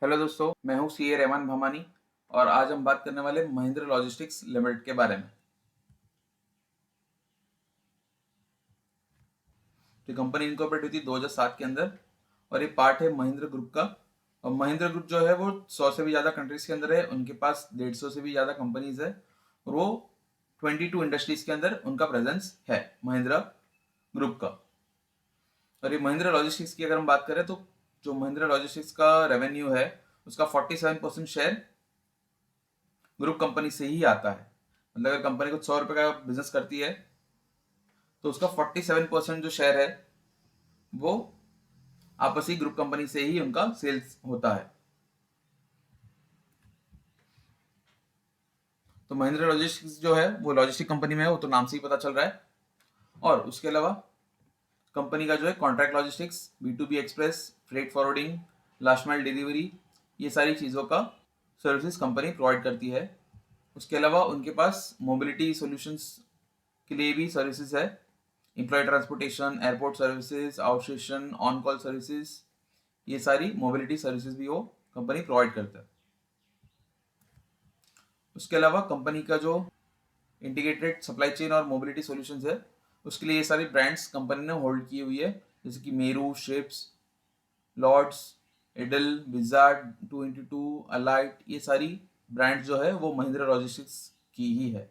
Hello दोस्तों, मैं हूं सीए रहमान भमानी और आज हम बात करने वाले महिंद्रा लॉजिस्टिक्स लिमिटेड के बारे में। तो कंपनी इनकॉर्पोरेट हुई थी 2007 के अंदर और ये पार्ट है महिंद्रा ग्रुप का। और महिंद्रा ग्रुप जो है वो 100 से भी ज़्यादा कंट्रीज के अंदर है, उनके पास 150 से भी ज़्यादा कंपनीज है और वो 22 इंडस्ट्रीज के अंदर उनका प्रेजेंस है महिंद्रा ग्रुप का। और ये महिंद्रा लॉजिस्टिक्स की अगर हम बात करें तो जो महिंद्रा लॉजिस्टिक्स का रेवेन्यू है उसका 47% शेयर ग्रुप कंपनी से ही आता है। मतलब अगर कंपनी कुछ 100 रुपए का बिजनेस करती है तो उसका 47% जो शेयर है वो आपसी ग्रुप कंपनी से ही उनका सेल्स होता है। तो महिंद्रा लॉजिस्टिक्स जो है वो लॉजिस्टिक कंपनी में है, वो तो नाम से ही पता चल रहा है। और उसके अलावा कंपनी का जो है contract logistics, B2B express, freight forwarding, last mile delivery, ये सारी चीज़ों का सर्विसेज कंपनी प्रोवाइड करती है। उसके अलावा उनके पास मोबिलिटी सॉल्यूशंस के लिए भी सर्विसेज है। Employ transportation, airport services, outstation, on call services, ये सारी मोबिलिटी सर्विसेज भी वो कंपनी प्रोवाइड करता है। उसके अलावा कंपनी का जो इंटीग्रेटेड सप्लाई चेन और मोबिलिटी सॉल्यूशंस है उसके लिए ये सारी ब्रांड्स कंपनी ने होल्ड की हुई है, जैसे कि मेरू, शिप्स, लॉर्ड्स, एडल, विजार्ड, 2x2, अलाइट, ये सारी ब्रांड्स जो है वो महिंद्रा लॉजिस्टिक्स की ही है।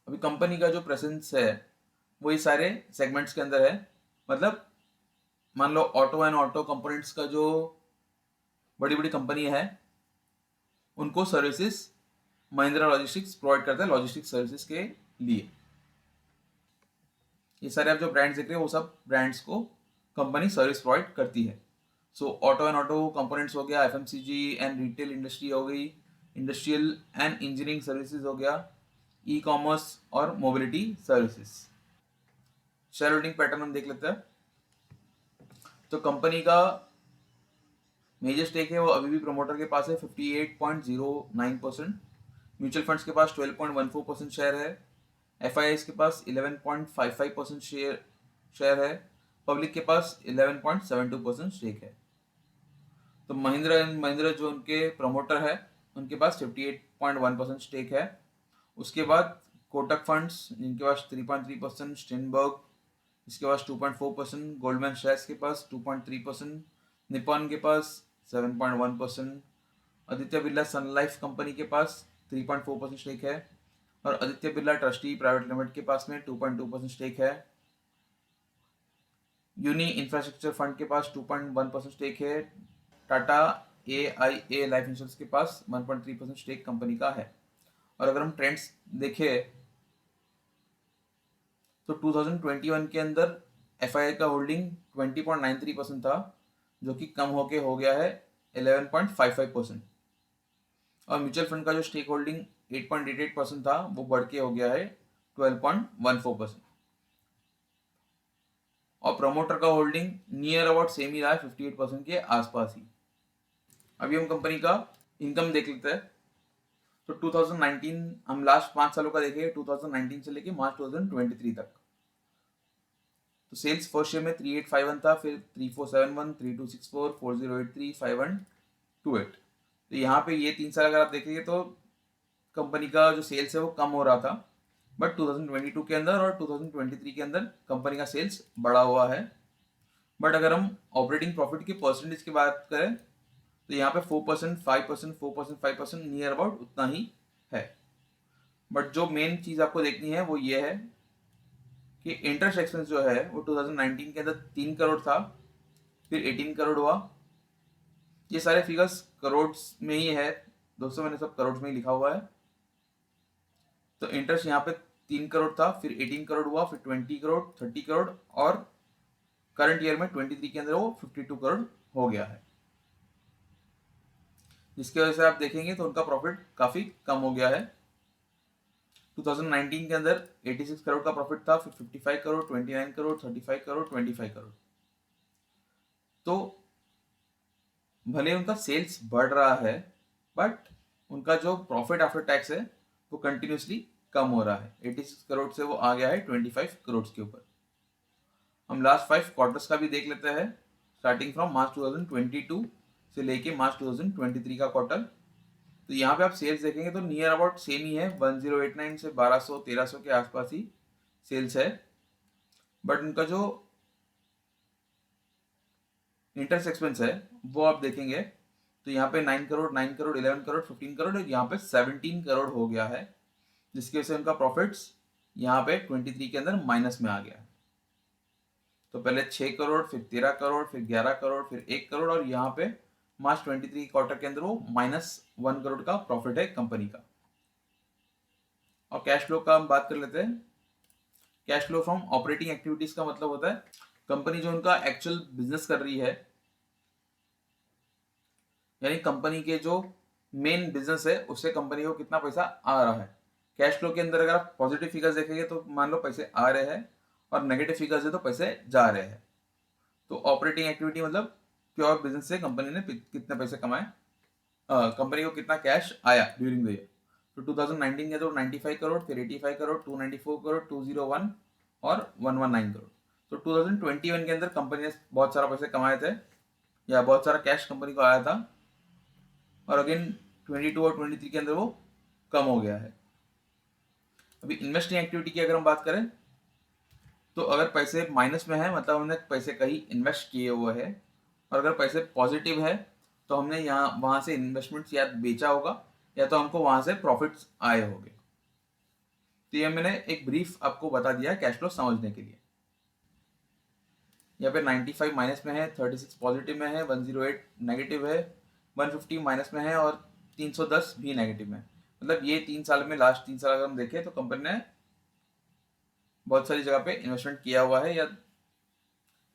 अभी कंपनी का जो प्रेजेंस है वो ये सारे सेगमेंट्स के अंदर है। मतलब मान लो ऑटो एंड ऑटो कंपोनेंट्स का जो बड़ी बड़ी कंपनी है उनको सर्विसेज महिंद्रा लॉजिस्टिक्स प्रोवाइड करता है लॉजिस्टिक्स सर्विसेज के लिए। ये सारे आप जो ब्रांड्स देख रहे हैं वो सब ब्रांड्स को कंपनी सर्विस प्रोवाइड करती है। सो ऑटो एंड ऑटो कंपोनेंट्स हो गया, FMCG एंड रिटेल इंडस्ट्री हो गई, इंडस्ट्रियल एंड इंजीनियरिंग सर्विसेज हो गया, ई कॉमर्स और mobility services. Share holding pattern हम देख लेते हैं। तो कंपनी का मेजर स्टेक है वो अभी भी प्रमोटर के पास है 58.09%। म्यूचुअल फंड्स के पास 12.14% शेयर है। FIIs के पास 11.55% शेयर है। पब्लिक के पास 11.72% स्टेक है। तो महिंद्रा एंड महिंद्रा जो उनके प्रमोटर है उनके पास 58.1% स्टेक है। उसके बाद कोटक फंड्स जिनके पास 3.3%, स्टेनबर्ग इसके पास 2.4%, गोल्डमैन सैक्स के पास 2.3%, निपॉन के पास 7.1%, आदित्य बिरला सन लाइफ कंपनी के पास 3.4% स्टेक है और Aditya Birla trustee private limited के पास में 2.2% स्टेक है। यूनी इंफ्रास्ट्रक्चर फंड के पास 2.1% स्टेक है। टाटा AIA लाइफ इंश्योरेंस के पास 1.3% स्टेक कंपनी का है। और अगर हम ट्रेंड्स देखें तो 2021 के अंदर FII का होल्डिंग 20.93% था, जो कि कम होके हो गया है 11.55%। और म्यूचुअल फंड का जो स्टेक होल्डिंग 8.88% था वो बढ़ के हो गया है 12.14%। और प्रमोटर का होल्डिंग नियर अबाउट सेम ही रहा है 58% के आसपास ही। अभी हम कंपनी का इनकम देख लेते हैं। तो 2019 हम लास्ट 5 सालों का देखें, 2019 से लेके मार्च 2023 तक। तो सेल्स फर्स्ट ईयर में 3851 था, फिर 3471, 3264, 4083, 5128। तो यहाँ पे ये 3 साल अगर आप देखेंगे तो कंपनी का जो सेल्स है वो कम हो रहा था, बट 2022 के अंदर और 2023 के अंदर कंपनी का सेल्स बढ़ा हुआ है। बट अगर हम ऑपरेटिंग प्रॉफिट की परसेंटेज की बात करें तो यहाँ पे 4%, 5%, 4%, 5% नियर अबाउट उतना ही है। बट जो मेन चीज़ आपको देखनी है वो ये है कि इंटरेस्ट एक्सपेंस जो है वो 2019 के अंदर 3 करोड़ था, फिर 18 करोड़ हुआ। ये सारे फिगर्स करोड़ में ही है दोस्तों, मैंने सब करोड़ में ही लिखा हुआ है। तो इंटरेस्ट यहाँ पे 3 करोड़ था, फिर 18 करोड़ हुआ, फिर 20 करोड़, 30 करोड़ और करंट ईयर में 23 के अंदर वो 52 करोड़ हो गया है, जिसकी वजह से आप देखेंगे तो उनका प्रॉफिट काफ़ी कम हो गया है। 2019 के अंदर 86 करोड़ का प्रॉफिट था, फिर 55 करोड़, 29 करोड़, 35 करोड़, 25 करोड़। तो भले उनका सेल्स बढ़ रहा है बट उनका जो प्रॉफिट आफ्टर टैक्स है वो कंटिन्यूसली कम हो रहा है। 86 करोड़ से वो आ गया है 25 करोड़ के ऊपर। हम लास्ट 5 क्वार्टर्स का भी देख लेते हैं। स्टार्टिंग फ्रॉम मार्च 2022 से लेके मार्च 2023 का क्वार्टर। तो यहाँ पे आप सेल्स देखेंगे तो नियर अबाउट सेम ही है, 1089 से 1200-1300 के आसपास ही सेल्स है। बट उनका जो इंटरेस्ट एक्सपेंस है वो आप देखेंगे तो यहाँ पे 9 करोड़, 9 करोड़, 11 करोड़, 15 करोड़, यहाँ पे 17 करोड़ हो गया है, जिसकी वजह से उनका प्रॉफिट्स यहाँ पे 23 के अंदर माइनस में आ गया। तो पहले 6 करोड़, फिर 13 करोड़, फिर 11 करोड़, फिर 1 करोड़, और यहाँ पे मार्च 23 क्वार्टर के अंदर वो -1 करोड़ का प्रॉफिट है कंपनी का। और कैश फ्लो का हम बात कर लेते हैं। Cash flow from operating activities का मतलब होता है कंपनी जो उनका एक्चुअल बिजनेस कर रही है, यानी कंपनी के जो मेन बिजनेस है उससे कंपनी को कितना पैसा आ रहा है। कैश फ्लो के अंदर अगर आप पॉजिटिव फिगर्स देखेंगे तो मान लो पैसे आ रहे हैं, और नेगेटिव फिगर्स है तो पैसे जा रहे हैं। तो ऑपरेटिंग एक्टिविटी मतलब प्योर बिजनेस से कंपनी ने कितने पैसे कमाए, कंपनी को कितना कैश आया ड्यूरिंग द ईयर। तो 2019 के तो 95 करोड़, फिर 85 करोड़, 294 करोड़, 201 और 119 करोड़। तो 2021 के अंदर कंपनी ने बहुत सारा पैसे कमाए थे, या बहुत सारा कैश कंपनी को आया था, और अगेन 22 और 23 के अंदर वो कम हो गया है। अभी इन्वेस्टिंग एक्टिविटी की अगर हम बात करें तो अगर पैसे माइनस में है मतलब हमने पैसे कहीं इन्वेस्ट किए हुए हैं, और अगर पैसे पॉजिटिव है तो हमने यहाँ वहाँ से इन्वेस्टमेंट या बेचा होगा, या तो हमको वहाँ से प्रॉफिट्स आए होंगे। तो ये मैंने एक ब्रीफ आपको बता दिया कैश फ्लो समझने के लिए। यहाँ पे 95 माइनस में है, 36 पॉजिटिव में है, 108 नेगेटिव है, 150 माइनस में है, और 310 भी नेगेटिव में। मतलब ये 3 साल में, लास्ट 3 साल अगर हम देखें तो कंपनी ने बहुत सारी जगह पे इन्वेस्टमेंट किया हुआ है, या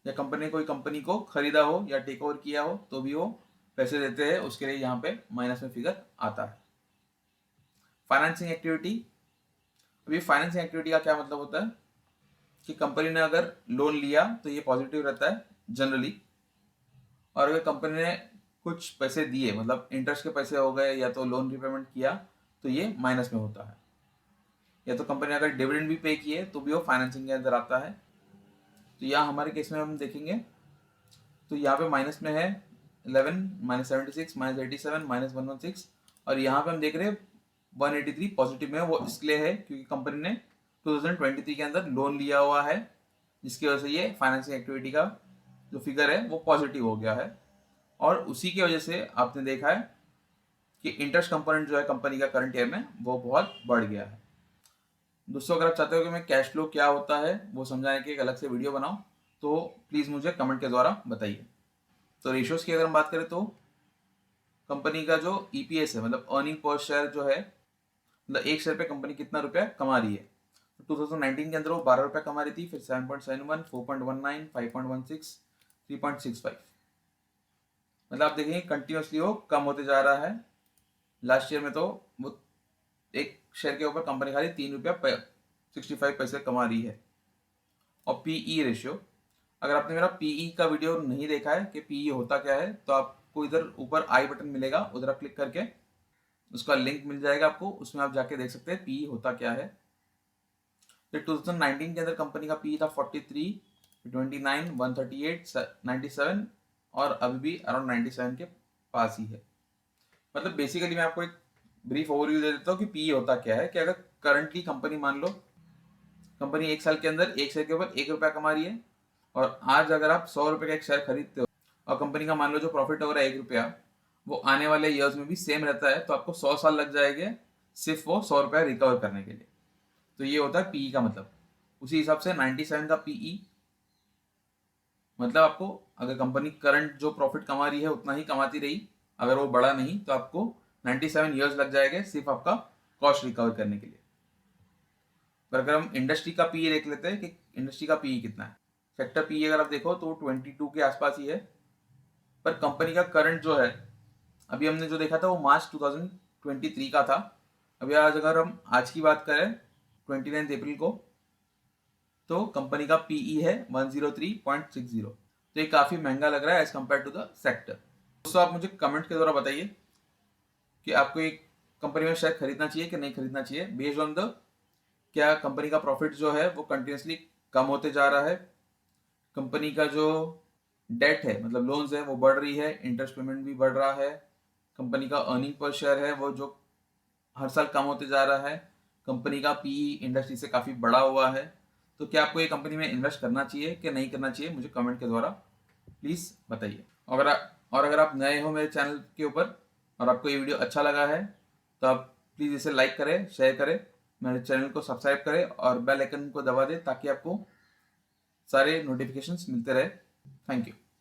कंपनी कोई कंपनी को खरीदा हो या टेक ओवर किया हो तो भी वो पैसे देते हैं, उसके लिए यहाँ पे माइनस में फिगर आता है। Financing activity. अभी फाइनेंसिंग एक्टिविटी का क्या मतलब होता है कि कंपनी ने अगर लोन लिया तो ये पॉजिटिव रहता है जनरली, और अगर कंपनी ने कुछ पैसे दिए मतलब इंटरेस्ट के पैसे हो गए या तो लोन रिपेमेंट किया तो ये माइनस में होता है, या तो कंपनी ने अगर डिविडेंड भी पे किए तो भी वो फाइनेंसिंग के अंदर आता है। तो यहाँ हमारे केस में हम देखेंगे तो यहाँ पे माइनस में है 11, -76, -87, -116, और यहाँ पे हम देख रहे हैं 183 पॉजिटिव में। वो इसलिए है क्योंकि कंपनी ने 2023 के अंदर लोन लिया हुआ है, जिसकी वजह से ये फाइनेंसिंग एक्टिविटी का जो फिगर है वो पॉजिटिव हो गया है, और उसी की वजह से आपने देखा है कि इंटरेस्ट कंपोनेंट जो है कंपनी का करंट ईयर में वो बहुत बढ़ गया है। दोस्तों अगर आप चाहते हो कि मैं कैश फ्लो क्या होता है वो समझाने की एक अलग से वीडियो बनाऊं तो प्लीज़ मुझे कमेंट के द्वारा बताइए। तो रेशियोज की अगर हम बात करें तो कंपनी का जो ईपीएस है मतलब अर्निंग पर शेयर जो है, मतलब एक शेयर पे कंपनी कितना रुपया कमा रही है। 2019 के अंदर वो 12 रुपया कमा रही थी, फिर 7.71, 4.19, 5.16, 3.65, मतलब आप देखेंगे कंटिन्यूसली वो कम होते जा रहा है। लास्ट ईयर में तो वो एक शेयर के ऊपर कंपनी खाली 3 रुपया 65 पैसे कमा रही है। और पीई रेशियो, अगर आपने मेरा पीई का वीडियो नहीं देखा है कि पीई होता क्या है तो आपको इधर ऊपर आई बटन मिलेगा, उधर आप क्लिक करके उसका लिंक मिल जाएगा आपको, उसमें आप जाके देख सकते हैं पीई होता क्या है। फिर 2019 के अंदर कंपनी का पीई था 43, 29, 138, 97, और अभी भी अराउंड 97 के पास ही है। मतलब बेसिकली मैं आपको एक ब्रीफ ओवरव्यू दे देता हूँ कि पीई होता क्या है। कि अगर करंटली कंपनी मान लो कंपनी एक साल के अंदर एक शेयर के ऊपर 1 रुपया कमा रही है, और आज अगर आप 100 रुपये का एक शेयर खरीदते हो और कंपनी का मान लो जो प्रॉफिट हो रहा है 1 रुपया, वो आने वाले ईयर्स में भी सेम रहता है, तो आपको 100 साल लग जाएंगे सिर्फ वो 100 रुपया रिकवर करने के लिए। तो ये होता है पीई का मतलब। उसी हिसाब से 97 का पीई मतलब आपको अगर कंपनी करंट जो प्रॉफिट कमा रही है उतना ही कमाती रही, अगर वो बढ़ा नहीं, तो आपको 97 ईयर्स लग जाएंगे सिर्फ आपका कॉस्ट रिकवर करने के लिए। पर अगर हम इंडस्ट्री का पीई देख लेते हैं कि इंडस्ट्री का पीई कितना है, सेक्टर पीई अगर आप देखो तो 22 के आसपास ही है। पर कंपनी का करंट जो है, अभी हमने जो देखा था वो मार्च 2023 का था। अभी आज अगर हम आज की बात करें 29 अप्रैल को, तो कंपनी का पीई है 103.60। तो ये काफ़ी महंगा लग रहा है as compare to the sector. दोस्तों आप मुझे कमेंट के द्वारा बताइए कि आपको एक कंपनी में शेयर खरीदना चाहिए कि नहीं खरीदना चाहिए, बेस्ड ऑन द क्या कंपनी का प्रॉफिट जो है वो कंटिन्यूसली कम होते जा रहा है, कंपनी का जो डेट है मतलब लोन्स है वो बढ़ रही है, इंटरेस्ट पेमेंट भी बढ़ रहा है, कंपनी का अर्निंग पर शेयर है वो जो हर साल कम होते जा रहा है, कंपनी का पीई इंडस्ट्री से काफ़ी बड़ा हुआ है। तो क्या आपको ये कंपनी में इन्वेस्ट करना चाहिए कि नहीं करना चाहिए, मुझे कमेंट के द्वारा प्लीज़ बताइए। और अगर आप नए हो मेरे चैनल के ऊपर और आपको ये वीडियो अच्छा लगा है तो आप प्लीज़ इसे लाइक करें, शेयर करें, मेरे चैनल को सब्सक्राइब करें और बेल आइकन को दबा दें ताकि आपको सारे नोटिफिकेशंस मिलते रहे। Thank you.